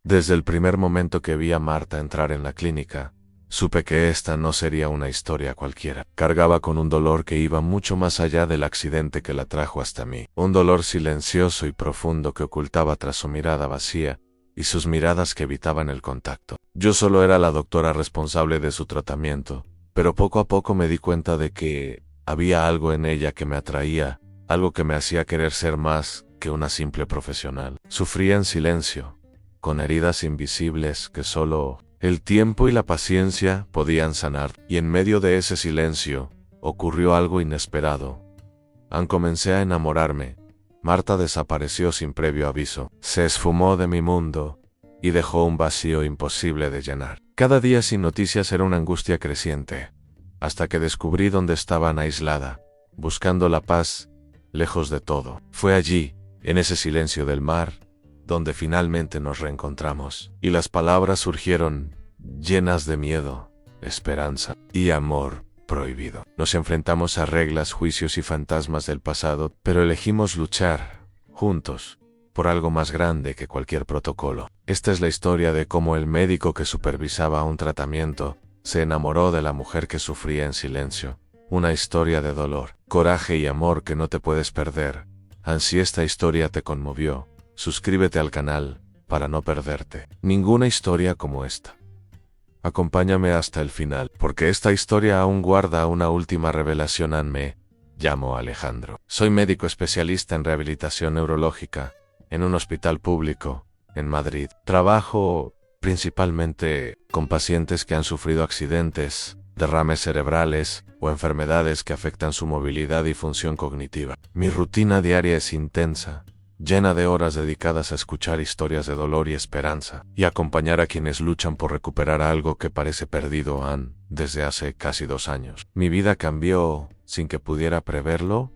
Desde el primer momento que vi a Marta entrar en la clínica, supe que esta no sería una historia cualquiera. Cargaba con un dolor que iba mucho más allá del accidente que la trajo hasta mí. Un dolor silencioso y profundo que ocultaba tras su mirada vacía y sus miradas que evitaban el contacto. Yo solo era la doctora responsable de su tratamiento, pero poco a poco me di cuenta de que había algo en ella que me atraía, algo que me hacía querer ser más que una simple profesional. Sufría en silencio, con heridas invisibles que solo el tiempo y la paciencia podían sanar, y en medio de ese silencio ocurrió algo inesperado. Comencé a enamorarme. Marta desapareció sin previo aviso, se esfumó de mi mundo y dejó un vacío imposible de llenar. Cada día sin noticias era una angustia creciente, hasta que descubrí dónde estaban aislada, buscando la paz, lejos de todo. Fue allí, en ese silencio del mar, donde finalmente nos reencontramos, y las palabras surgieron llenas de miedo, esperanza y amor prohibido. Nos enfrentamos a reglas, juicios y fantasmas del pasado, pero elegimos luchar, juntos, por algo más grande que cualquier protocolo. Esta es la historia de cómo el médico que supervisaba un tratamiento se enamoró de la mujer que sufría en silencio. Una historia de dolor, coraje y amor que no te puedes perder. Si esta historia te conmovió, suscríbete al canal para no perderte ninguna historia como esta. Acompáñame hasta el final, porque esta historia aún guarda una última revelación. Me llamo Alejandro. Soy médico especialista en rehabilitación neurológica en un hospital público en Madrid. Trabajo principalmente con pacientes que han sufrido accidentes, derrames cerebrales o enfermedades que afectan su movilidad y función cognitiva. Mi rutina diaria es intensa, llena de horas dedicadas a escuchar historias de dolor y esperanza, y acompañar a quienes luchan por recuperar algo que parece perdido desde hace casi 2 años. Mi vida cambió sin que pudiera preverlo.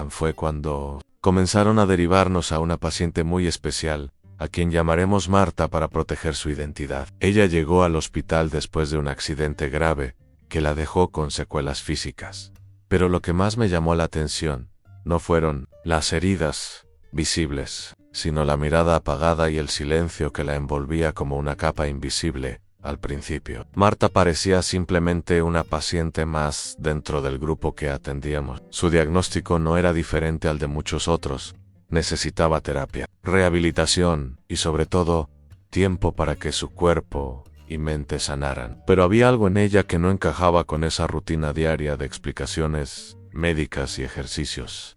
Fue cuando comenzaron a derivarnos a una paciente muy especial, a quien llamaremos Marta para proteger su identidad. Ella llegó al hospital después de un accidente grave que la dejó con secuelas físicas. Pero lo que más me llamó la atención no fueron las heridas visibles, sino la mirada apagada y el silencio que la envolvía como una capa invisible al principio. Marta parecía simplemente una paciente más dentro del grupo que atendíamos. Su diagnóstico no era diferente al de muchos otros. Necesitaba terapia, rehabilitación y sobre todo, tiempo para que su cuerpo y mente sanaran. Pero había algo en ella que no encajaba con esa rutina diaria de explicaciones médicas y ejercicios.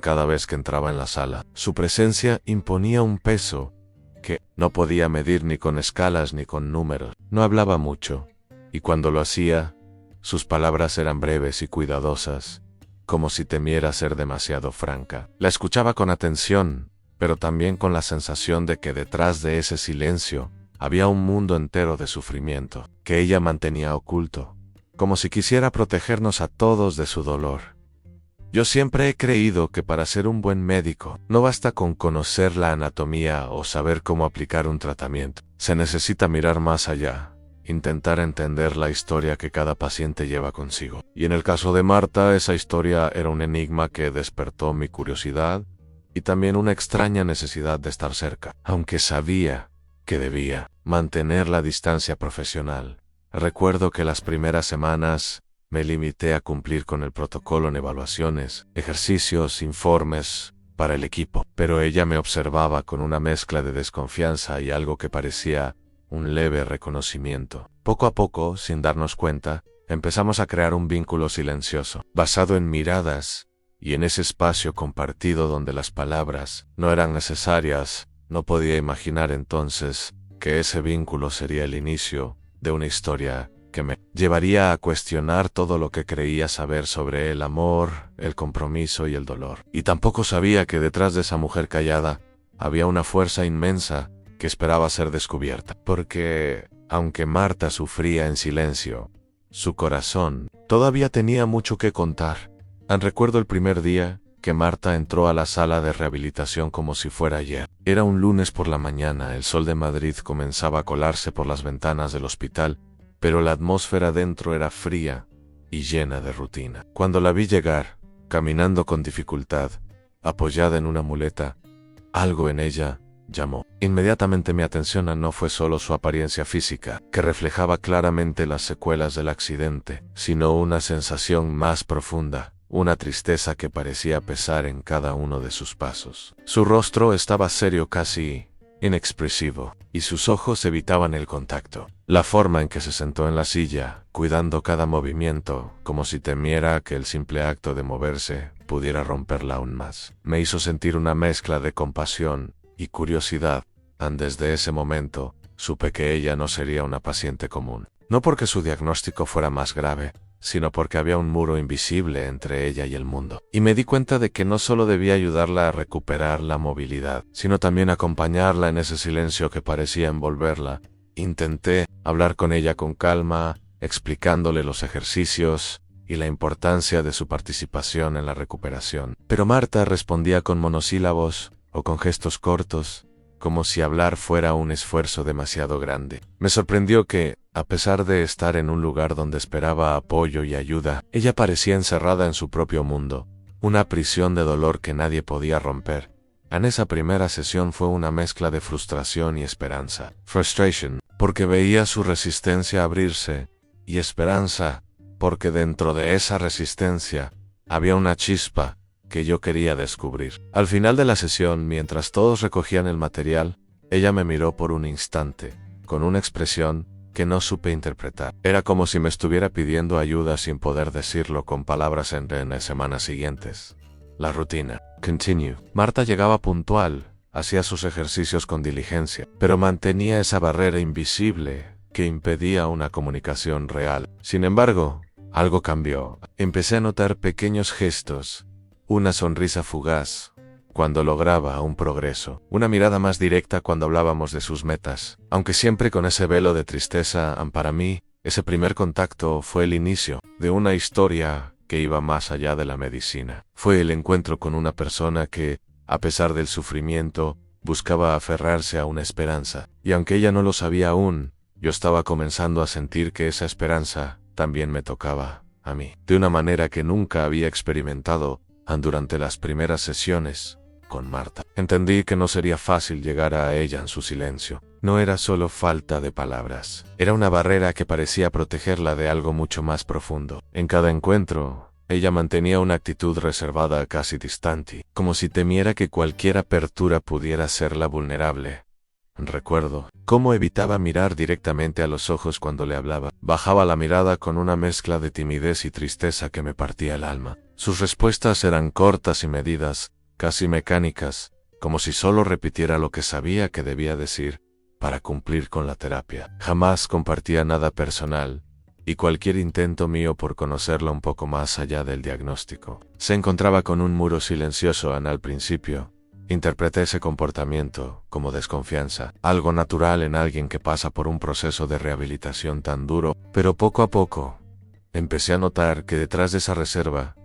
Cada vez que entraba en la sala, su presencia imponía un peso que no podía medir ni con escalas ni con números. No hablaba mucho, y cuando lo hacía, sus palabras eran breves y cuidadosas, como si temiera ser demasiado franca. La escuchaba con atención, pero también con la sensación de que detrás de ese silencio había un mundo entero de sufrimiento, que ella mantenía oculto, como si quisiera protegernos a todos de su dolor. Yo siempre he creído que para ser un buen médico, no basta con conocer la anatomía o saber cómo aplicar un tratamiento. Se necesita mirar más allá, intentar entender la historia que cada paciente lleva consigo. Y en el caso de Marta, esa historia era un enigma que despertó mi curiosidad y también una extraña necesidad de estar cerca, aunque sabía que debía mantener la distancia profesional. Recuerdo que las primeras semanas me limité a cumplir con el protocolo en evaluaciones, ejercicios, informes para el equipo, pero ella me observaba con una mezcla de desconfianza y algo que parecía un leve reconocimiento. Poco a poco, sin darnos cuenta, empezamos a crear un vínculo silencioso, basado en miradas y en ese espacio compartido donde las palabras no eran necesarias. No podía imaginar entonces que ese vínculo sería el inicio de una historia que me llevaría a cuestionar todo lo que creía saber sobre el amor, el compromiso y el dolor. Y tampoco sabía que detrás de esa mujer callada había una fuerza inmensa que esperaba ser descubierta. Porque, aunque Marta sufría en silencio, su corazón todavía tenía mucho que contar. Recuerdo el primer día que Marta entró a la sala de rehabilitación como si fuera ayer. Era un lunes por la mañana, el sol de Madrid comenzaba a colarse por las ventanas del hospital, pero la atmósfera dentro era fría y llena de rutina. Cuando la vi llegar, caminando con dificultad, apoyada en una muleta, algo en ella llamó. Inmediatamente mi atención no fue solo su apariencia física, que reflejaba claramente las secuelas del accidente, sino una sensación más profunda, una tristeza que parecía pesar en cada uno de sus pasos. Su rostro estaba serio, casi inexpresivo, y sus ojos evitaban el contacto. La forma en que se sentó en la silla, cuidando cada movimiento, como si temiera que el simple acto de moverse pudiera romperla aún más, me hizo sentir una mezcla de compasión y curiosidad. Desde ese momento, supe que ella no sería una paciente común. No porque su diagnóstico fuera más grave, sino porque había un muro invisible entre ella y el mundo. Y me di cuenta de que no solo debía ayudarla a recuperar la movilidad, sino también acompañarla en ese silencio que parecía envolverla. Intenté hablar con ella con calma, explicándole los ejercicios y la importancia de su participación en la recuperación. Pero Marta respondía con monosílabos o con gestos cortos, como si hablar fuera un esfuerzo demasiado grande. Me sorprendió que, a pesar de estar en un lugar donde esperaba apoyo y ayuda, ella parecía encerrada en su propio mundo, una prisión de dolor que nadie podía romper. En esa primera sesión fue una mezcla de frustración y esperanza. Frustration, porque veía su resistencia abrirse, y esperanza, porque dentro de esa resistencia había una chispa que yo quería descubrir. Al final de la sesión, mientras todos recogían el material, ella me miró por un instante, con una expresión que no supe interpretar. Era como si me estuviera pidiendo ayuda sin poder decirlo con palabras en las semanas siguientes. La rutina. Continue. Marta llegaba puntual, hacía sus ejercicios con diligencia, pero mantenía esa barrera invisible que impedía una comunicación real. Sin embargo, algo cambió. Empecé a notar pequeños gestos, una sonrisa fugaz cuando lograba un progreso, una mirada más directa cuando hablábamos de sus metas, aunque siempre con ese velo de tristeza. Para mí, ese primer contacto fue el inicio de una historia que iba más allá de la medicina. Fue el encuentro con una persona que, a pesar del sufrimiento, buscaba aferrarse a una esperanza, y aunque ella no lo sabía aún, yo estaba comenzando a sentir que esa esperanza también me tocaba a mí, de una manera que nunca había experimentado durante las primeras sesiones con Marta. Entendí que no sería fácil llegar a ella en su silencio. No era solo falta de palabras, era una barrera que parecía protegerla de algo mucho más profundo. En cada encuentro, ella mantenía una actitud reservada, casi distante, como si temiera que cualquier apertura pudiera hacerla vulnerable. Recuerdo cómo evitaba mirar directamente a los ojos cuando le hablaba. Bajaba la mirada con una mezcla de timidez y tristeza que me partía el alma. Sus respuestas eran cortas y medidas, casi mecánicas, como si solo repitiera lo que sabía que debía decir para cumplir con la terapia. Jamás compartía nada personal, y cualquier intento mío por conocerla un poco más allá del diagnóstico se encontraba con un muro silencioso. Al principio, interpreté ese comportamiento como desconfianza, algo natural en alguien que pasa por un proceso de rehabilitación tan duro, pero poco a poco empecé a notar que detrás de esa reserva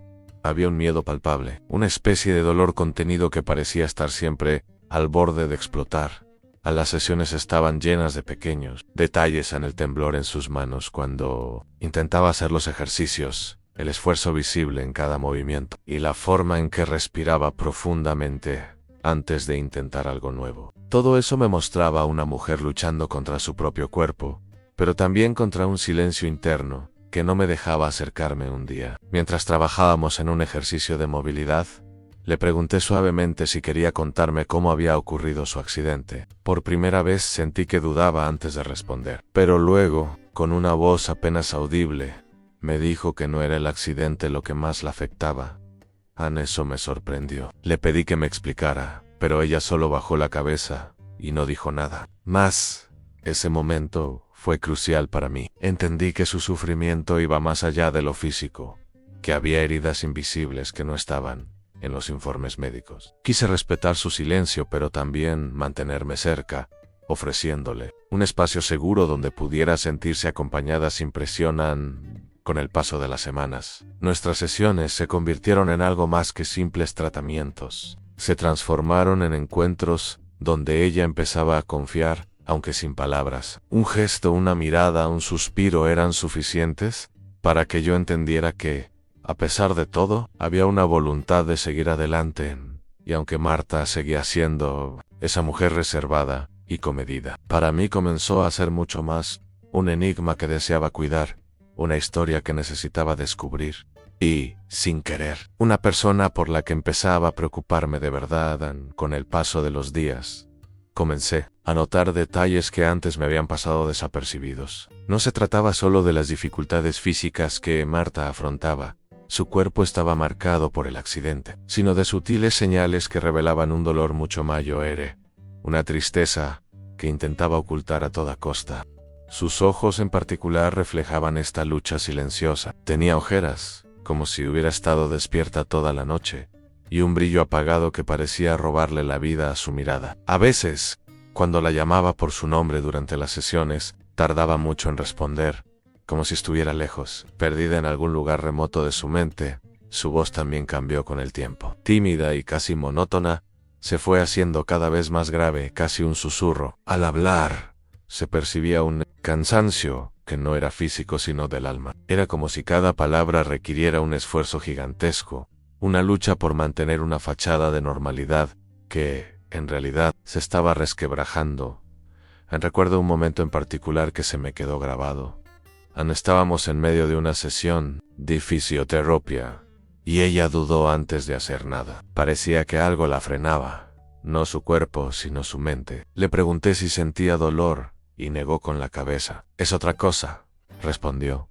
había un miedo palpable, una especie de dolor contenido que parecía estar siempre al borde de explotar. Las sesiones estaban llenas de pequeños detalles, en el temblor en sus manos cuando intentaba hacer los ejercicios, el esfuerzo visible en cada movimiento, y la forma en que respiraba profundamente antes de intentar algo nuevo. Todo eso me mostraba a una mujer luchando contra su propio cuerpo, pero también contra un silencio interno que no me dejaba acercarme. Un día, mientras trabajábamos en un ejercicio de movilidad, le pregunté suavemente si quería contarme cómo había ocurrido su accidente. Por primera vez sentí que dudaba antes de responder, pero luego, con una voz apenas audible, me dijo que no era el accidente lo que más la afectaba. Eso me sorprendió. Le pedí que me explicara, pero ella solo bajó la cabeza y no dijo nada más. Ese momento fue crucial para mí. Entendí que su sufrimiento iba más allá de lo físico, que había heridas invisibles que no estaban en los informes médicos. Quise respetar su silencio, pero también mantenerme cerca, ofreciéndole un espacio seguro donde pudiera sentirse acompañada sin presión. Con el paso de las semanas, nuestras sesiones se convirtieron en algo más que simples tratamientos. Se transformaron en encuentros donde ella empezaba a confiar, aunque sin palabras. Un gesto, una mirada, un suspiro eran suficientes para que yo entendiera que, a pesar de todo, había una voluntad de seguir adelante. Y aunque Marta seguía siendo esa mujer reservada y comedida. Para mí comenzó a ser mucho más un enigma que deseaba cuidar, una historia que necesitaba descubrir. Y, sin querer, una persona por la que empezaba a preocuparme de verdad. Con el paso de los días, comencé a notar detalles que antes me habían pasado desapercibidos. No se trataba solo de las dificultades físicas que Marta afrontaba, su cuerpo estaba marcado por el accidente, sino de sutiles señales que revelaban un dolor mucho mayor, una tristeza que intentaba ocultar a toda costa. Sus ojos en particular reflejaban esta lucha silenciosa. Tenía ojeras, como si hubiera estado despierta toda la noche, y un brillo apagado que parecía robarle la vida a su mirada. A veces, cuando la llamaba por su nombre durante las sesiones, tardaba mucho en responder, como si estuviera lejos, perdida en algún lugar remoto de su mente. Su voz también cambió con el tiempo. Tímida y casi monótona, se fue haciendo cada vez más grave, casi un susurro. Al hablar, se percibía un cansancio que no era físico sino del alma. Era como si cada palabra requiriera un esfuerzo gigantesco, una lucha por mantener una fachada de normalidad que, en realidad, se estaba resquebrajando. Recuerdo un momento en particular que se me quedó grabado. Estábamos en medio de una sesión de fisioterapia y ella dudó antes de hacer nada. Parecía que algo la frenaba, no su cuerpo, sino su mente. Le pregunté si sentía dolor y negó con la cabeza. «Es otra cosa», respondió,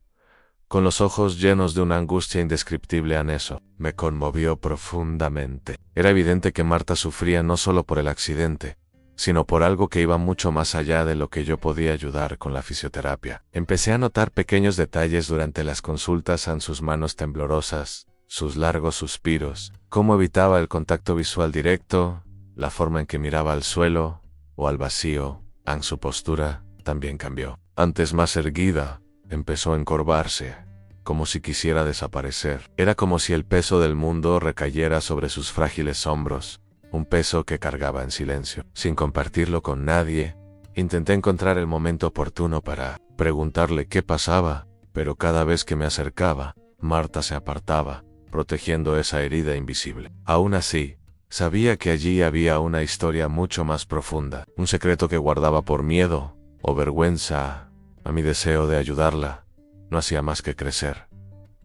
con los ojos llenos de una angustia indescriptible. Eso me conmovió profundamente. Era evidente que Marta sufría no solo por el accidente, sino por algo que iba mucho más allá de lo que yo podía ayudar con la fisioterapia. Empecé a notar pequeños detalles durante las consultas, en sus manos temblorosas, sus largos suspiros, cómo evitaba el contacto visual directo, la forma en que miraba al suelo o al vacío. Su postura también cambió. Antes más erguida, empezó a encorvarse, como si quisiera desaparecer. Era como si el peso del mundo recayera sobre sus frágiles hombros, un peso que cargaba en silencio. Sin compartirlo con nadie, intenté encontrar el momento oportuno para preguntarle qué pasaba, pero cada vez que me acercaba, Marta se apartaba, protegiendo esa herida invisible. Aún así, sabía que allí había una historia mucho más profunda, un secreto que guardaba por miedo o vergüenza. A mi deseo de ayudarla no hacía más que crecer,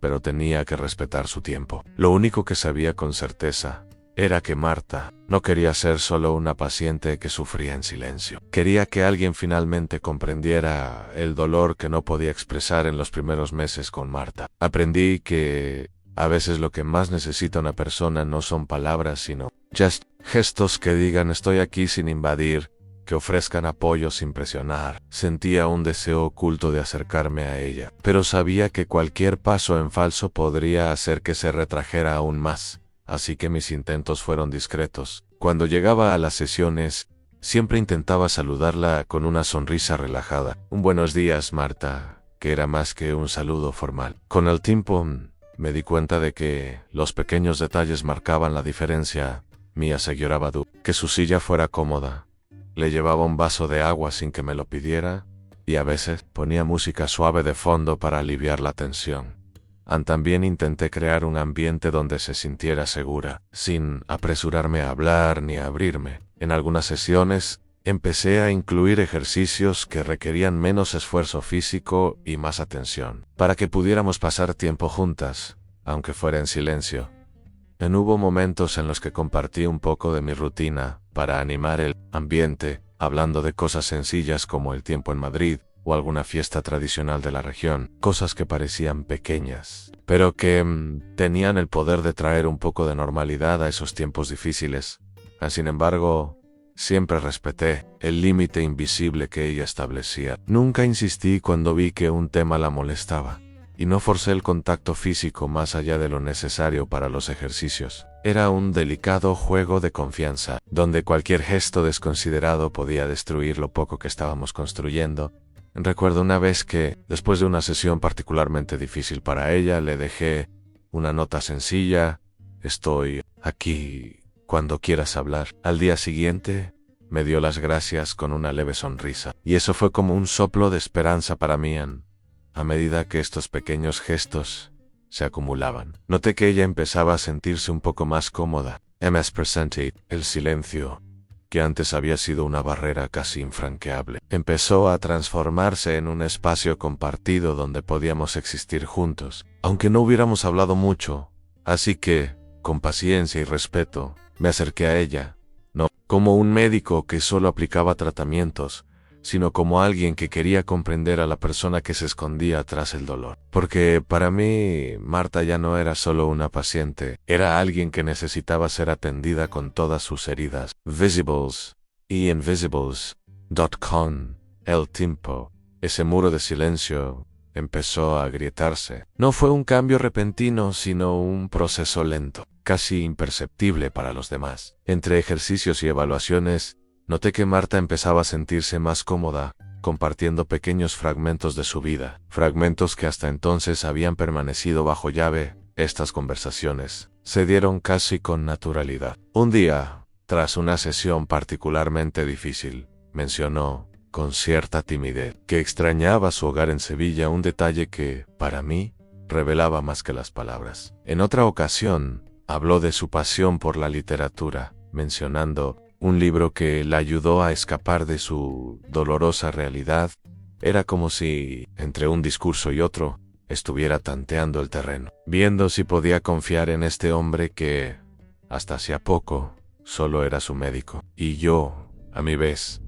pero tenía que respetar su tiempo. Lo único que sabía con certeza era que Marta no quería ser solo una paciente que sufría en silencio. Quería que alguien finalmente comprendiera el dolor que no podía expresar en los primeros meses con Marta. Aprendí que a veces lo que más necesita una persona no son palabras, sino gestos que digan «estoy aquí» sin invadir, que ofrezcan apoyo sin presionar. Sentía un deseo oculto de acercarme a ella, pero sabía que cualquier paso en falso podría hacer que se retrajera aún más, así que mis intentos fueron discretos. Cuando llegaba a las sesiones, siempre intentaba saludarla con una sonrisa relajada. «Un buenos días, Marta», que era más que un saludo formal. Con el tiempo, me di cuenta de que los pequeños detalles marcaban la diferencia. Me aseguraba que su silla fuera cómoda, le llevaba un vaso de agua sin que me lo pidiera, y a veces ponía música suave de fondo para aliviar la tensión. También intenté crear un ambiente donde se sintiera segura, sin apresurarme a hablar ni a abrirme. En algunas sesiones, empecé a incluir ejercicios que requerían menos esfuerzo físico y más atención, para que pudiéramos pasar tiempo juntas, aunque fuera en silencio. Hubo momentos en los que compartí un poco de mi rutina para animar el ambiente, hablando de cosas sencillas como el tiempo en Madrid o alguna fiesta tradicional de la región, cosas que parecían pequeñas, pero que tenían el poder de traer un poco de normalidad a esos tiempos difíciles. Sin embargo, siempre respeté el límite invisible que ella establecía. Nunca insistí cuando vi que un tema la molestaba, y no forcé el contacto físico más allá de lo necesario para los ejercicios. Era un delicado juego de confianza, donde cualquier gesto desconsiderado podía destruir lo poco que estábamos construyendo. Recuerdo una vez que, después de una sesión particularmente difícil para ella, le dejé una nota sencilla: «Estoy aquí cuando quieras hablar». Al día siguiente, me dio las gracias con una leve sonrisa, y eso fue como un soplo de esperanza para mí. A medida que estos pequeños gestos se acumulaban, noté que ella empezaba a sentirse un poco más cómoda. Más presente, el silencio que antes había sido una barrera casi infranqueable, empezó a transformarse en un espacio compartido donde podíamos existir juntos, aunque no hubiéramos hablado mucho. Así que, con paciencia y respeto, me acerqué a ella, no como un médico que solo aplicaba tratamientos, sino como alguien que quería comprender a la persona que se escondía tras el dolor. Porque para mí, Marta ya no era solo una paciente, era alguien que necesitaba ser atendida con todas sus heridas. Visibles y invisibles.com. El tiempo, ese muro de silencio, empezó a agrietarse. No fue un cambio repentino, sino un proceso lento, casi imperceptible para los demás. Entre ejercicios y evaluaciones, noté que Marta empezaba a sentirse más cómoda, compartiendo pequeños fragmentos de su vida, fragmentos que hasta entonces habían permanecido bajo llave. Estas conversaciones se dieron casi con naturalidad. Un día, tras una sesión particularmente difícil, mencionó, con cierta timidez, que extrañaba su hogar en Sevilla, un detalle que, para mí, revelaba más que las palabras. En otra ocasión, habló de su pasión por la literatura, mencionando un libro que la ayudó a escapar de su dolorosa realidad. Era como si, entre un discurso y otro, estuviera tanteando el terreno, viendo si podía confiar en este hombre que, hasta hacía poco, solo era su médico. Y yo, a mi vez,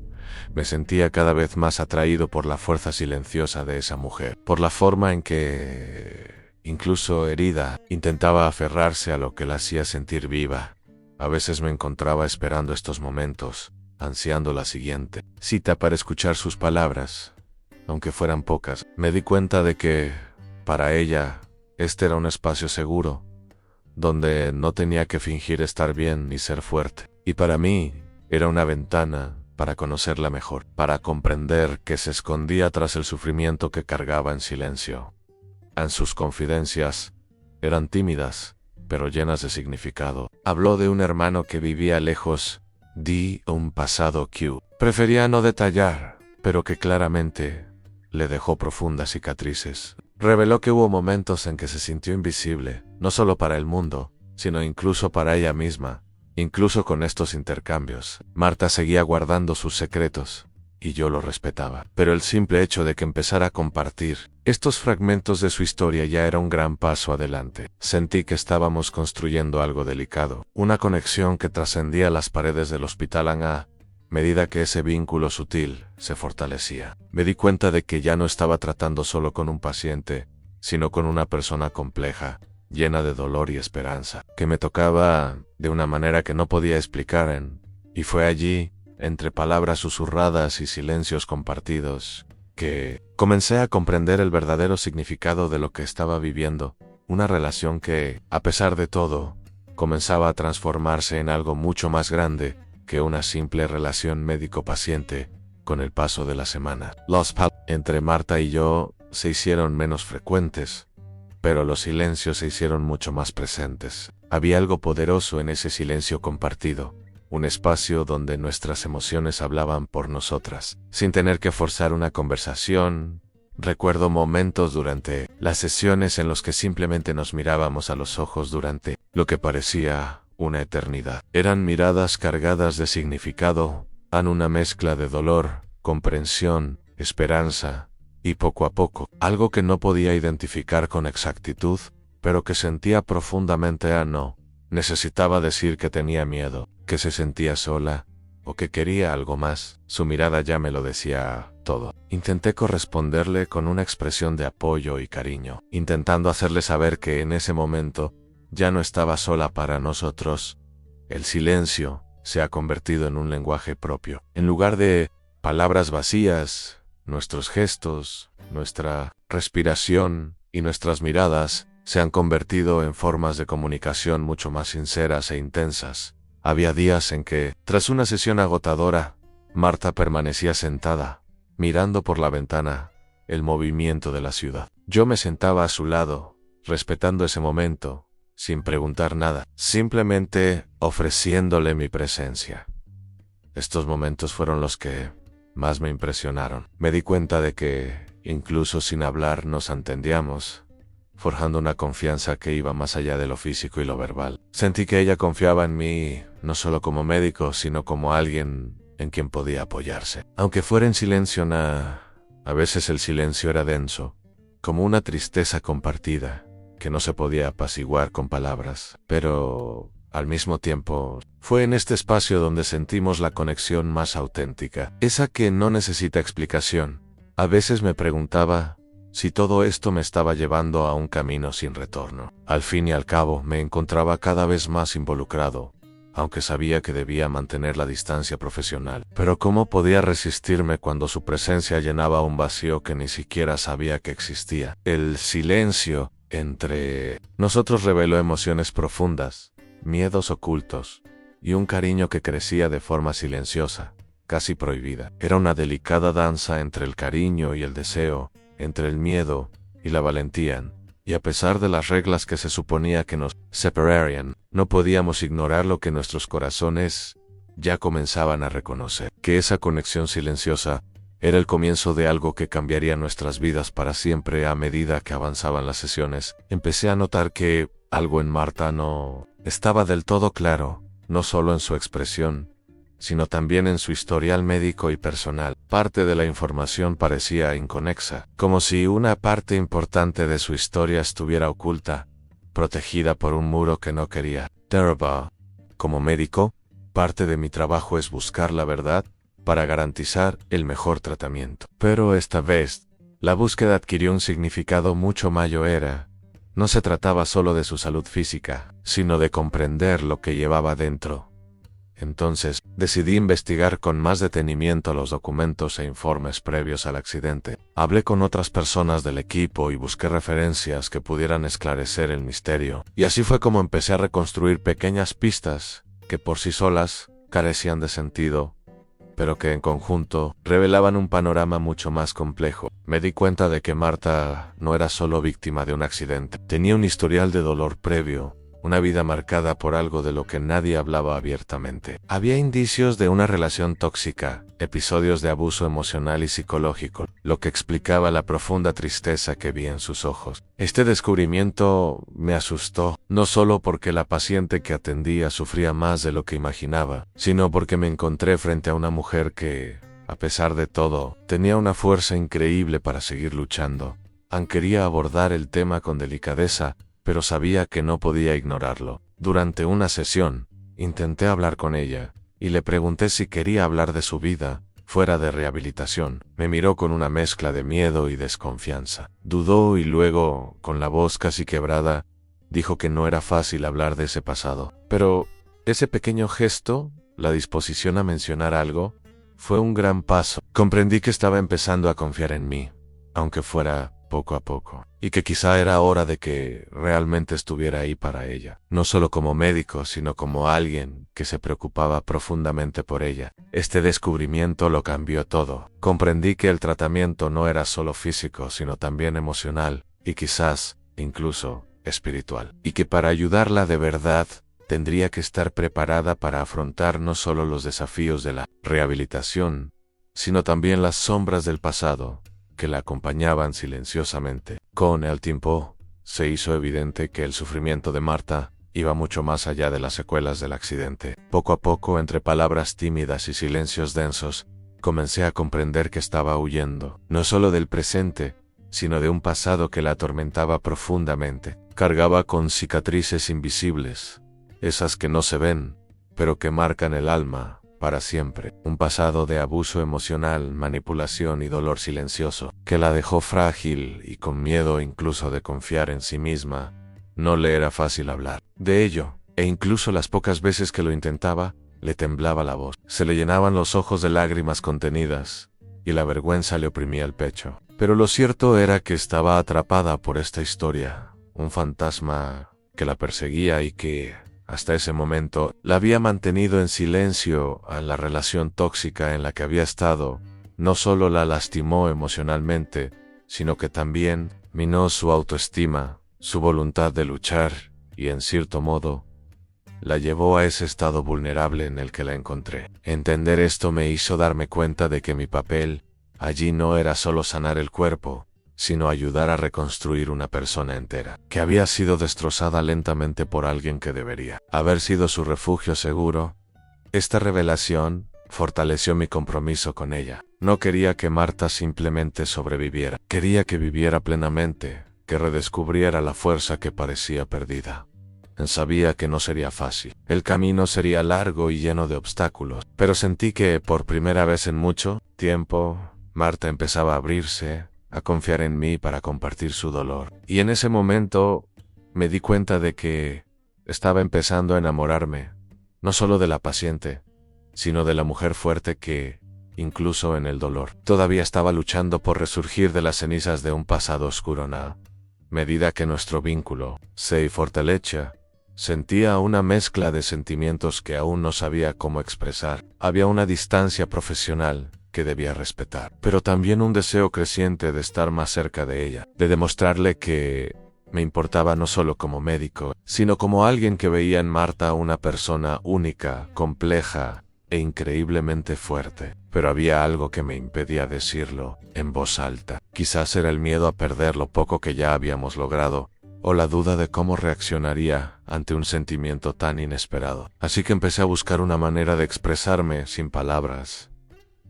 me sentía cada vez más atraído por la fuerza silenciosa de esa mujer, por la forma en que, incluso herida, intentaba aferrarse a lo que la hacía sentir viva. A veces me encontraba esperando estos momentos, ansiando la siguiente cita para escuchar sus palabras, aunque fueran pocas. Me di cuenta de que, para ella, este era un espacio seguro, donde no tenía que fingir estar bien ni ser fuerte. Y para mí, era una ventana para conocerla mejor, para comprender que se escondía tras el sufrimiento que cargaba en silencio. En sus confidencias, eran tímidas, pero llenas de significado. Habló de un hermano que vivía lejos, de un pasado que prefería no detallar, pero que claramente le dejó profundas cicatrices. Reveló que hubo momentos en que se sintió invisible, no solo para el mundo, sino incluso para ella misma. Incluso con estos intercambios, Marta seguía guardando sus secretos, y yo lo respetaba. Pero el simple hecho de que empezara a compartir estos fragmentos de su historia ya era un gran paso adelante. Sentí que estábamos construyendo algo delicado, una conexión que trascendía las paredes del hospital a medida que ese vínculo sutil se fortalecía. Me di cuenta de que ya no estaba tratando solo con un paciente, sino con una persona compleja, llena de dolor y esperanza, que me tocaba de una manera que no podía explicar. Y fue allí, entre palabras susurradas y silencios compartidos, que comencé a comprender el verdadero significado de lo que estaba viviendo, una relación que, a pesar de todo, comenzaba a transformarse en algo mucho más grande que una simple relación médico-paciente. Con el paso de la semana, los palabras entre Marta y yo se hicieron menos frecuentes, pero los silencios se hicieron mucho más presentes. Había algo poderoso en ese silencio compartido, un espacio donde nuestras emociones hablaban por nosotras, sin tener que forzar una conversación. Recuerdo momentos durante las sesiones en los que simplemente nos mirábamos a los ojos durante lo que parecía una eternidad. Eran miradas cargadas de significado, una mezcla de dolor, comprensión, esperanza, y poco a poco, algo que no podía identificar con exactitud, pero que sentía profundamente. No necesitaba decir que tenía miedo, que se sentía sola, o que quería algo más. Su mirada ya me lo decía todo. Intenté corresponderle con una expresión de apoyo y cariño, intentando hacerle saber que en ese momento ya no estaba sola. Para nosotros, el silencio se ha convertido en un lenguaje propio. En lugar de palabras vacías, nuestros gestos, nuestra respiración y nuestras miradas se han convertido en formas de comunicación mucho más sinceras e intensas. Había días en que, tras una sesión agotadora, Marta permanecía sentada, mirando por la ventana el movimiento de la ciudad. Yo me sentaba a su lado, respetando ese momento, sin preguntar nada, simplemente ofreciéndole mi presencia. Estos momentos fueron los que más me impresionaron. Me di cuenta de que, incluso sin hablar, nos entendíamos. forjando una confianza que iba más allá de lo físico y lo verbal. Sentí que ella confiaba en mí, no solo como médico, sino como alguien en quien podía apoyarse. Aunque fuera en silencio, a veces el silencio era denso, como una tristeza compartida, que no se podía apaciguar con palabras. Pero, al mismo tiempo, fue en este espacio donde sentimos la conexión más auténtica, esa que no necesita explicación. A veces me preguntaba si todo esto me estaba llevando a un camino sin retorno. Al fin y al cabo, me encontraba cada vez más involucrado, aunque sabía que debía mantener la distancia profesional. Pero ¿cómo podía resistirme cuando su presencia llenaba un vacío que ni siquiera sabía que existía? El silencio entre nosotros reveló emociones profundas, miedos ocultos, y un cariño que crecía de forma silenciosa, casi prohibida. Era una delicada danza entre el cariño y el deseo, entre el miedo y la valentía, y a pesar de las reglas que se suponía que nos separarían, no podíamos ignorar lo que nuestros corazones ya comenzaban a reconocer, que esa conexión silenciosa era el comienzo de algo que cambiaría nuestras vidas para siempre. A medida que avanzaban las sesiones, empecé a notar que algo en Marta no estaba del todo claro, no solo en su expresión, sino también en su historial médico y personal. Parte de la información parecía inconexa, como si una parte importante de su historia estuviera oculta, protegida por un muro que no quería derribar. Como médico, parte de mi trabajo es buscar la verdad para garantizar el mejor tratamiento. Pero esta vez, la búsqueda adquirió un significado mucho mayor. No se trataba solo de su salud física, sino de comprender lo que llevaba dentro. Entonces, decidí investigar con más detenimiento los documentos e informes previos al accidente. Hablé con otras personas del equipo y busqué referencias que pudieran esclarecer el misterio. Y así fue como empecé a reconstruir pequeñas pistas que por sí solas carecían de sentido, pero que en conjunto revelaban un panorama mucho más complejo. Me di cuenta de que Marta no era solo víctima de un accidente. Tenía un historial de dolor previo, una vida marcada por algo de lo que nadie hablaba abiertamente. Había indicios de una relación tóxica, episodios de abuso emocional y psicológico, lo que explicaba la profunda tristeza que vi en sus ojos. Este descubrimiento me asustó, no solo porque la paciente que atendía sufría más de lo que imaginaba, sino porque me encontré frente a una mujer que, a pesar de todo, tenía una fuerza increíble para seguir luchando. Ann quería abordar el tema con delicadeza, pero sabía que no podía ignorarlo. Durante una sesión, intenté hablar con ella, y le pregunté si quería hablar de su vida, fuera de rehabilitación. Me miró con una mezcla de miedo y desconfianza. Dudó y luego, con la voz casi quebrada, dijo que no era fácil hablar de ese pasado. Pero ese pequeño gesto, la disposición a mencionar algo, fue un gran paso. Comprendí que estaba empezando a confiar en mí, aunque fuera poco a poco, y que quizá era hora de que realmente estuviera ahí para ella, no solo como médico, sino como alguien que se preocupaba profundamente por ella. Este descubrimiento lo cambió todo. Comprendí que el tratamiento no era solo físico, sino también emocional, y quizás, incluso, espiritual, y que para ayudarla de verdad, tendría que estar preparada para afrontar no solo los desafíos de la rehabilitación, sino también las sombras del pasado, que la acompañaban silenciosamente. Con el tiempo, se hizo evidente que el sufrimiento de Marta iba mucho más allá de las secuelas del accidente. Poco a poco, entre palabras tímidas y silencios densos, comencé a comprender que estaba huyendo, no solo del presente, sino de un pasado que la atormentaba profundamente. Cargaba con cicatrices invisibles, esas que no se ven, pero que marcan el alma para siempre. Un pasado de abuso emocional, manipulación y dolor silencioso, que la dejó frágil y con miedo incluso de confiar en sí misma. No le era fácil hablar de ello, e incluso las pocas veces que lo intentaba, le temblaba la voz. Se le llenaban los ojos de lágrimas contenidas, y la vergüenza le oprimía el pecho. Pero lo cierto era que estaba atrapada por esta historia, un fantasma que la perseguía y que, hasta ese momento, la había mantenido en silencio. A la relación tóxica en la que había estado, no solo la lastimó emocionalmente, sino que también minó su autoestima, su voluntad de luchar, y en cierto modo, la llevó a ese estado vulnerable en el que la encontré. Entender esto me hizo darme cuenta de que mi papel allí no era solo sanar el cuerpo, sino ayudar a reconstruir una persona entera, que había sido destrozada lentamente por alguien que debería haber sido su refugio seguro. Esta revelación fortaleció mi compromiso con ella. No quería que Marta simplemente sobreviviera, quería que viviera plenamente, que redescubriera la fuerza que parecía perdida. Sabía que no sería fácil. El camino sería largo y lleno de obstáculos, pero sentí que, por primera vez en mucho tiempo, Marta empezaba a abrirse, a confiar en mí para compartir su dolor. Y en ese momento me di cuenta de que estaba empezando a enamorarme, no solo de la paciente, sino de la mujer fuerte que, incluso en el dolor, todavía estaba luchando por resurgir de las cenizas de un pasado oscuro. A medida que nuestro vínculo se fortalecía, sentía una mezcla de sentimientos que aún no sabía cómo expresar. Había una distancia profesional que debía respetar, pero también un deseo creciente de estar más cerca de ella, de demostrarle que me importaba no solo como médico, sino como alguien que veía en Marta una persona única, compleja e increíblemente fuerte. Pero había algo que me impedía decirlo en voz alta. Quizás era el miedo a perder lo poco que ya habíamos logrado, o la duda de cómo reaccionaría ante un sentimiento tan inesperado. Así que empecé a buscar una manera de expresarme sin palabras.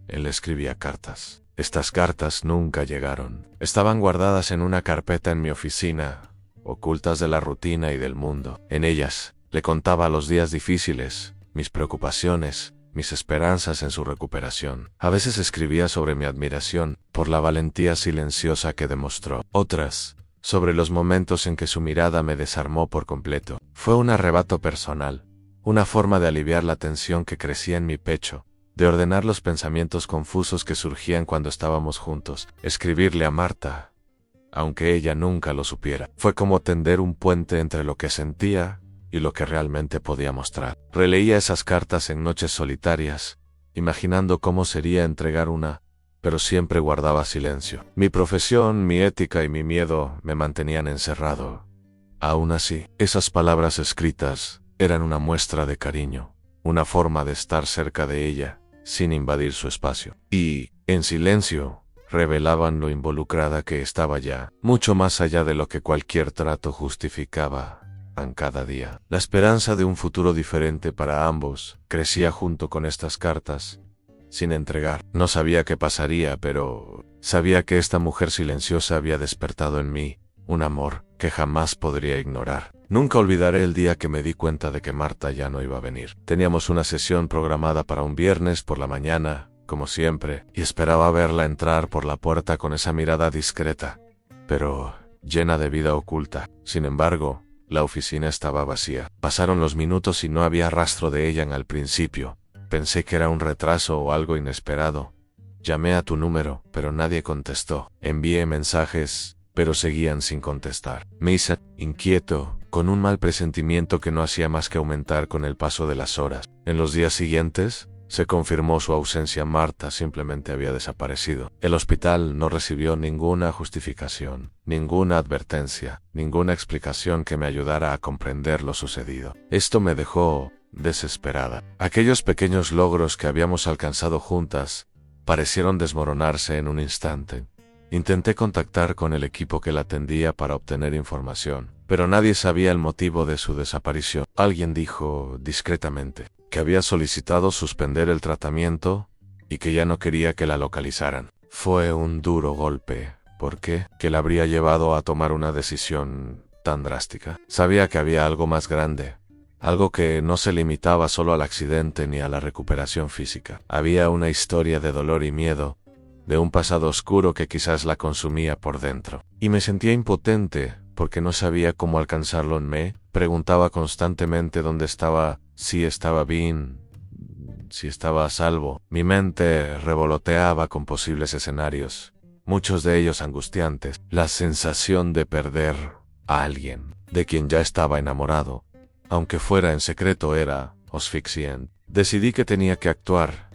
Él escribía cartas. Estas cartas nunca llegaron. Estaban guardadas en una carpeta en mi oficina, ocultas de la rutina y del mundo. En ellas, le contaba los días difíciles, mis preocupaciones, mis esperanzas en su recuperación. A veces escribía sobre mi admiración por la valentía silenciosa que demostró. Otras, sobre los momentos en que su mirada me desarmó por completo. Fue un arrebato personal, una forma de aliviar la tensión que crecía en mi pecho, de ordenar los pensamientos confusos que surgían cuando estábamos juntos. Escribirle a Marta, aunque ella nunca lo supiera, fue como tender un puente entre lo que sentía y lo que realmente podía mostrar. Releía esas cartas en noches solitarias, imaginando cómo sería entregar una, pero siempre guardaba silencio. Mi profesión, mi ética y mi miedo me mantenían encerrado. Aún así, esas palabras escritas eran una muestra de cariño, una forma de estar cerca de ella, sin invadir su espacio. Y, en silencio, revelaban lo involucrada que estaba ya, mucho más allá de lo que cualquier trato justificaba. En cada día, la esperanza de un futuro diferente para ambos crecía junto con estas cartas, sin entregar. No sabía qué pasaría, pero sabía que esta mujer silenciosa había despertado en mí un amor que jamás podría ignorar. Nunca olvidaré el día que me di cuenta de que Marta ya no iba a venir. Teníamos una sesión programada para un viernes por la mañana, como siempre, y esperaba verla entrar por la puerta con esa mirada discreta, pero llena de vida oculta. Sin embargo, la oficina estaba vacía. Pasaron los minutos y no había rastro de ella en el principio. Pensé que era un retraso o algo inesperado. Llamé a tu número, pero nadie contestó. Envié mensajes, pero seguían sin contestar. Me hice inquieto, con un mal presentimiento que no hacía más que aumentar con el paso de las horas. En los días siguientes, se confirmó su ausencia. Marta simplemente había desaparecido. El hospital no recibió ninguna justificación, ninguna advertencia, ninguna explicación que me ayudara a comprender lo sucedido. Esto me dejó desesperada. Aquellos pequeños logros que habíamos alcanzado juntas parecieron desmoronarse en un instante. Intenté contactar con el equipo que la atendía para obtener información, pero nadie sabía el motivo de su desaparición. Alguien dijo discretamente que había solicitado suspender el tratamiento y que ya no quería que la localizaran. Fue un duro golpe. ¿Por qué? ¿Qué la habría llevado a tomar una decisión tan drástica? Sabía que había algo más grande, algo que no se limitaba solo al accidente ni a la recuperación física. Había una historia de dolor y miedo, de un pasado oscuro que quizás la consumía por dentro. Y me sentía impotente porque no sabía cómo alcanzarlo. Me preguntaba constantemente dónde estaba, si estaba bien, si estaba a salvo. Mi mente revoloteaba con posibles escenarios, muchos de ellos angustiantes. La sensación de perder a alguien de quien ya estaba enamorado, aunque fuera en secreto, era asfixiante. Decidí que tenía que actuar,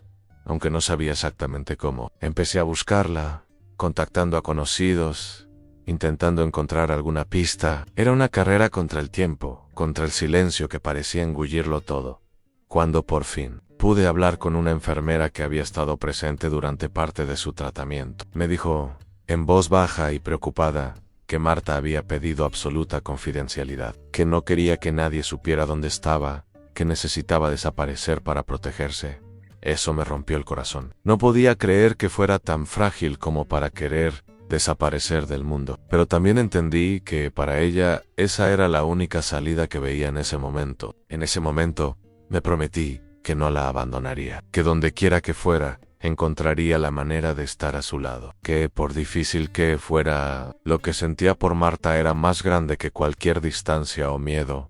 aunque no sabía exactamente cómo. Empecé a buscarla, contactando a conocidos, intentando encontrar alguna pista. Era una carrera contra el tiempo, contra el silencio que parecía engullirlo todo. Cuando por fin pude hablar con una enfermera que había estado presente durante parte de su tratamiento, me dijo en voz baja y preocupada, que Marta había pedido absoluta confidencialidad, que no quería que nadie supiera dónde estaba, que necesitaba desaparecer para protegerse. Eso me rompió el corazón. No podía creer que fuera tan frágil como para querer desaparecer del mundo. Pero también entendí que para ella esa era la única salida que veía en ese momento. En ese momento me prometí que no la abandonaría, que donde quiera que fuera, encontraría la manera de estar a su lado, que por difícil que fuera, lo que sentía por Marta era más grande que cualquier distancia o miedo.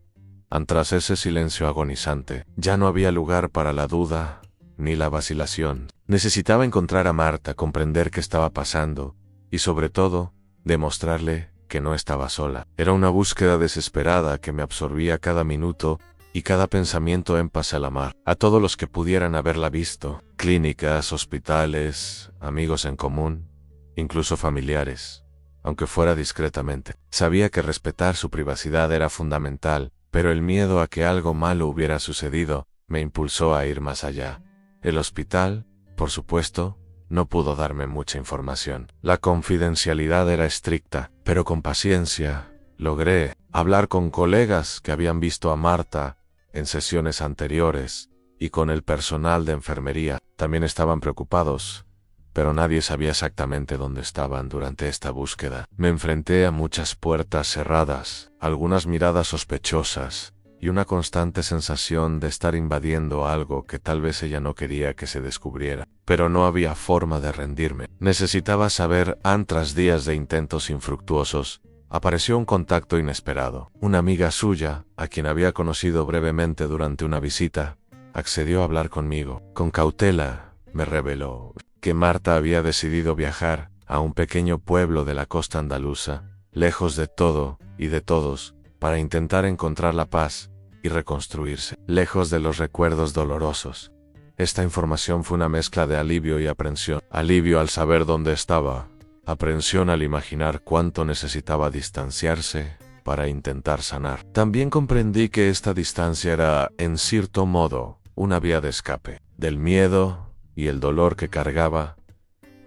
Tras ese silencio agonizante, ya no había lugar para la duda ni la vacilación. Necesitaba encontrar a Marta, comprender qué estaba pasando y, sobre todo, demostrarle que no estaba sola. Era una búsqueda desesperada que me absorbía cada minuto y cada pensamiento en paz a la mar. A todos los que pudieran haberla visto, clínicas, hospitales, amigos en común, incluso familiares, aunque fuera discretamente. Sabía que respetar su privacidad era fundamental, pero el miedo a que algo malo hubiera sucedido me impulsó a ir más allá. El hospital, por supuesto, no pudo darme mucha información. La confidencialidad era estricta, pero con paciencia logré hablar con colegas que habían visto a Marta en sesiones anteriores y con el personal de enfermería. También estaban preocupados, pero nadie sabía exactamente dónde estaban durante esta búsqueda. Me enfrenté a muchas puertas cerradas, algunas miradas sospechosas y una constante sensación de estar invadiendo algo que tal vez ella no quería que se descubriera. Pero no había forma de rendirme. Necesitaba saber. Tras días de intentos infructuosos, apareció un contacto inesperado. Una amiga suya, a quien había conocido brevemente durante una visita, accedió a hablar conmigo. Con cautela, me reveló que Marta había decidido viajar a un pequeño pueblo de la costa andaluza, lejos de todo y de todos, para intentar encontrar la paz y reconstruirse, lejos de los recuerdos dolorosos. Esta información fue una mezcla de alivio y aprensión. Alivio al saber dónde estaba, aprensión al imaginar cuánto necesitaba distanciarse para intentar sanar. También comprendí que esta distancia era, en cierto modo, una vía de escape del miedo y el dolor que cargaba.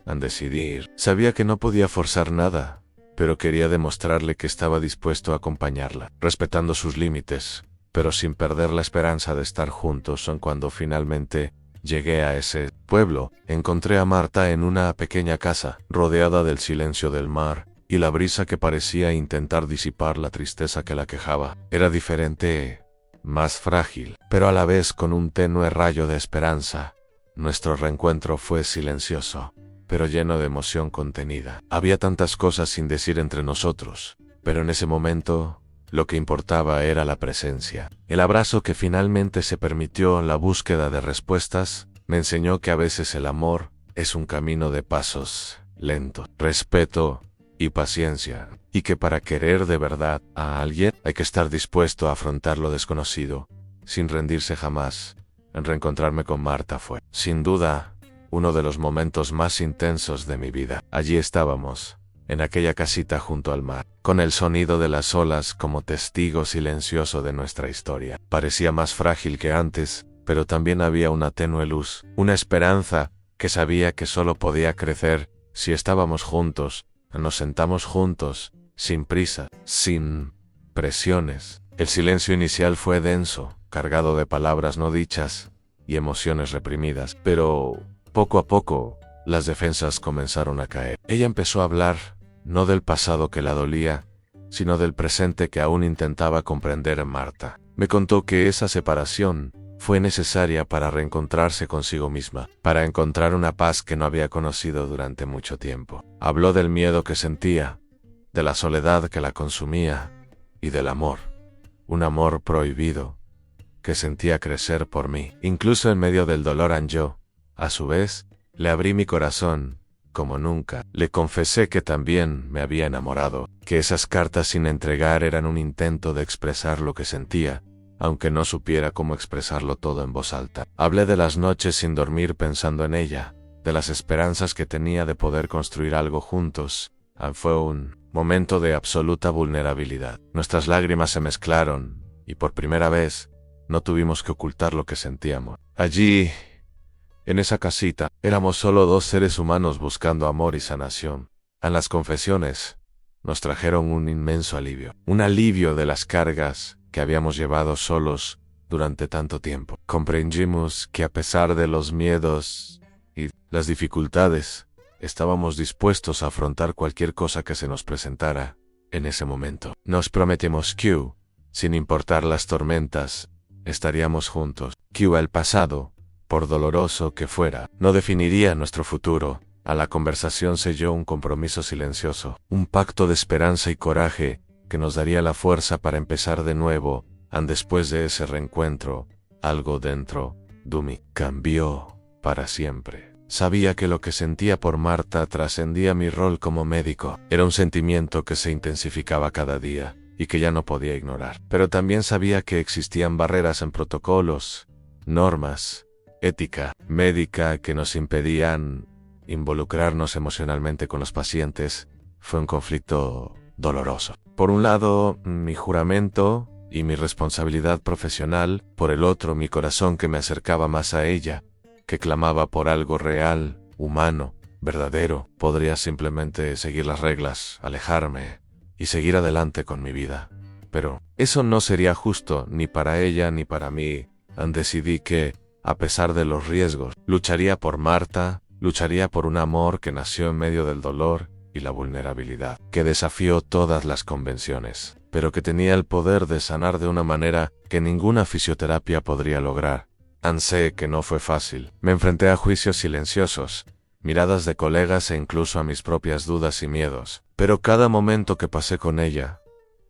Al decidir, sabía que no podía forzar nada, pero quería demostrarle que estaba dispuesto a acompañarla, respetando sus límites, pero sin perder la esperanza de estar juntos. Cuando finalmente llegué a ese pueblo, encontré a Marta en una pequeña casa, rodeada del silencio del mar y la brisa que parecía intentar disipar la tristeza que la quejaba. Era diferente, más frágil, pero a la vez con un tenue rayo de esperanza. Nuestro reencuentro fue silencioso, pero lleno de emoción contenida. Había tantas cosas sin decir entre nosotros, pero en ese momento lo que importaba era la presencia. El abrazo que finalmente se permitió, la búsqueda de respuestas, me enseñó que a veces el amor es un camino de pasos lentos, respeto y paciencia, y que para querer de verdad a alguien hay que estar dispuesto a afrontar lo desconocido, sin rendirse jamás. En reencontrarme con Marta fue, sin duda, uno de los momentos más intensos de mi vida. Allí estábamos, en aquella casita junto al mar, con el sonido de las olas como testigo silencioso de nuestra historia. Parecía más frágil que antes, pero también había una tenue luz, una esperanza que sabía que solo podía crecer si estábamos juntos. Nos sentamos juntos, sin prisa, sin presiones. El silencio inicial fue denso, cargado de palabras no dichas y emociones reprimidas, pero poco a poco las defensas comenzaron a caer. Ella empezó a hablar, no del pasado que la dolía, sino del presente que aún intentaba comprender en Marta. Me contó que esa separación fue necesaria para reencontrarse consigo misma, para encontrar una paz que no había conocido durante mucho tiempo. Habló del miedo que sentía, de la soledad que la consumía y del amor, un amor prohibido que sentía crecer por mí. Incluso en medio del dolor, yo, a su vez, le abrí mi corazón, como nunca. Le confesé que también me había enamorado, que esas cartas sin entregar eran un intento de expresar lo que sentía, aunque no supiera cómo expresarlo todo en voz alta. Hablé de las noches sin dormir pensando en ella, de las esperanzas que tenía de poder construir algo juntos. Fue un momento de absoluta vulnerabilidad. Nuestras lágrimas se mezclaron, y por primera vez, no tuvimos que ocultar lo que sentíamos. Allí, en esa casita, éramos solo dos seres humanos buscando amor y sanación. A las confesiones nos trajeron un inmenso alivio. Un alivio de las cargas que habíamos llevado solos durante tanto tiempo. Comprendimos que a pesar de los miedos y las dificultades, estábamos dispuestos a afrontar cualquier cosa que se nos presentara en ese momento. Nos prometimos que, sin importar las tormentas, estaríamos juntos. Que el pasado, por doloroso que fuera, no definiría nuestro futuro. A la conversación selló un compromiso silencioso, un pacto de esperanza y coraje que nos daría la fuerza para empezar de nuevo. Después de ese reencuentro, algo dentro de mí cambió para siempre. Sabía que lo que sentía por Marta trascendía mi rol como médico. Era un sentimiento que se intensificaba cada día y que ya no podía ignorar. Pero también sabía que existían barreras en protocolos, normas, ética médica que nos impedían involucrarnos emocionalmente con los pacientes. Fue un conflicto doloroso. Por un lado, mi juramento y mi responsabilidad profesional, por el otro, mi corazón que me acercaba más a ella, que clamaba por algo real, humano, verdadero. Podría simplemente seguir las reglas, alejarme y seguir adelante con mi vida. Pero eso no sería justo ni para ella ni para mí. Decidí que, a pesar de los riesgos, lucharía por Marta, lucharía por un amor que nació en medio del dolor y la vulnerabilidad, que desafió todas las convenciones, pero que tenía el poder de sanar de una manera que ninguna fisioterapia podría lograr. Sé que no fue fácil. Me enfrenté a juicios silenciosos, miradas de colegas e incluso a mis propias dudas y miedos. Pero cada momento que pasé con ella,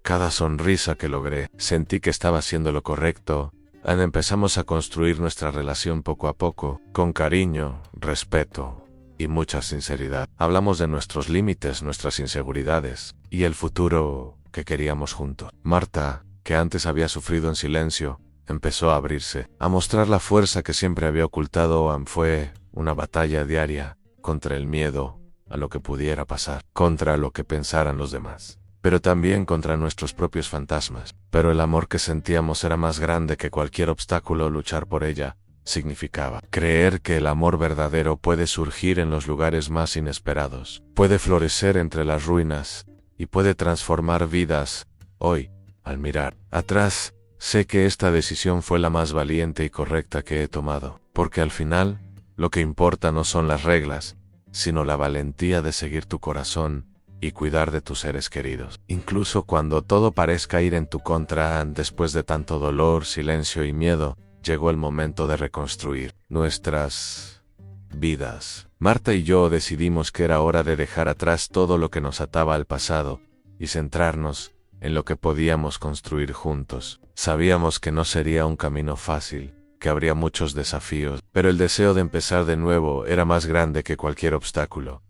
cada sonrisa que logré, sentí que estaba haciendo lo correcto. Empezamos a construir nuestra relación poco a poco, con cariño, respeto y mucha sinceridad. Hablamos de nuestros límites, nuestras inseguridades y el futuro que queríamos juntos. Marta, que antes había sufrido en silencio, empezó a abrirse, a mostrar la fuerza que siempre había ocultado. Fue una batalla diaria contra el miedo a lo que pudiera pasar, contra lo que pensaran los demás, pero también contra nuestros propios fantasmas. Pero el amor que sentíamos era más grande que cualquier obstáculo. Luchar por ella significaba creer que el amor verdadero puede surgir en los lugares más inesperados, puede florecer entre las ruinas y puede transformar vidas. Hoy, al mirar atrás, sé que esta decisión fue la más valiente y correcta que he tomado, porque al final, lo que importa no son las reglas, sino la valentía de seguir tu corazón y cuidar de tus seres queridos. Incluso cuando todo parezca ir en tu contra, después de tanto dolor, silencio y miedo, llegó el momento de reconstruir nuestras vidas. Marta y yo decidimos que era hora de dejar atrás todo lo que nos ataba al pasado y centrarnos en lo que podíamos construir juntos. Sabíamos que no sería un camino fácil, que habría muchos desafíos, pero el deseo de empezar de nuevo era más grande que cualquier obstáculo.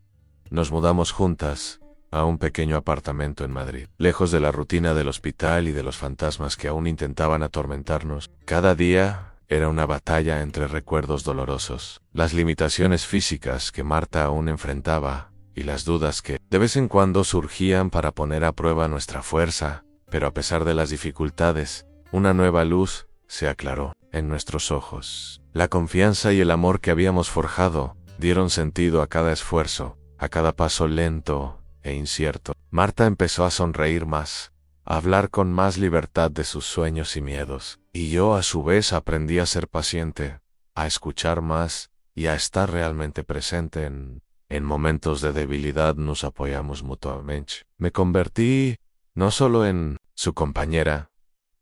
Nos mudamos juntas a un pequeño apartamento en Madrid, lejos de la rutina del hospital y de los fantasmas que aún intentaban atormentarnos. Cada día era una batalla entre recuerdos dolorosos, las limitaciones físicas que Marta aún enfrentaba y las dudas que de vez en cuando surgían para poner a prueba nuestra fuerza. Pero a pesar de las dificultades, una nueva luz se aclaró en nuestros ojos. La confianza y el amor que habíamos forjado dieron sentido a cada esfuerzo, a cada paso lento e incierto. Marta empezó a sonreír más, a hablar con más libertad de sus sueños y miedos, y yo a su vez aprendí a ser paciente, a escuchar más y a estar realmente presente en momentos de debilidad. Nos apoyamos mutuamente. Me convertí no solo en su compañera,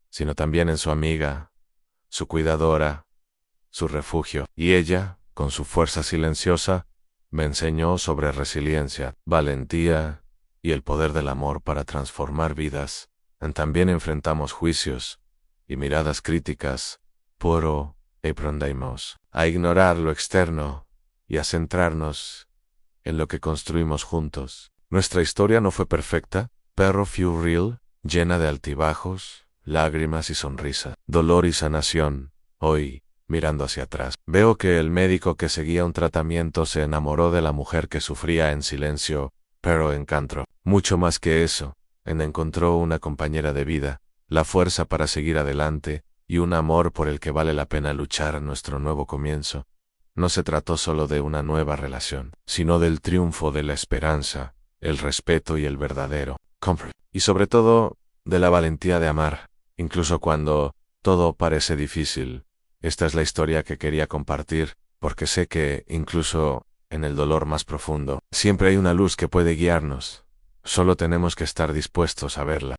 sino también en su amiga, su cuidadora, su refugio. Y ella, con su fuerza silenciosa, me enseñó sobre resiliencia, valentía y el poder del amor para transformar vidas. También enfrentamos juicios y miradas críticas, pero aprendimos a ignorar lo externo y a centrarnos en lo que construimos juntos. Nuestra historia no fue perfecta, pero fue real, llena de altibajos, lágrimas y sonrisa, dolor y sanación. Hoy, mirando hacia atrás, veo que el médico que seguía un tratamiento se enamoró de la mujer que sufría en silencio, pero encontró mucho más que eso. Encontró una compañera de vida, la fuerza para seguir adelante y un amor por el que vale la pena luchar en nuestro nuevo comienzo. No se trató solo de una nueva relación, sino del triunfo de la esperanza el respeto y el verdadero comfort. Y sobre todo, de la valentía de amar, incluso cuando todo parece difícil. Esta es la historia que quería compartir, porque sé que, incluso en el dolor más profundo, siempre hay una luz que puede guiarnos. Solo tenemos que estar dispuestos a verla.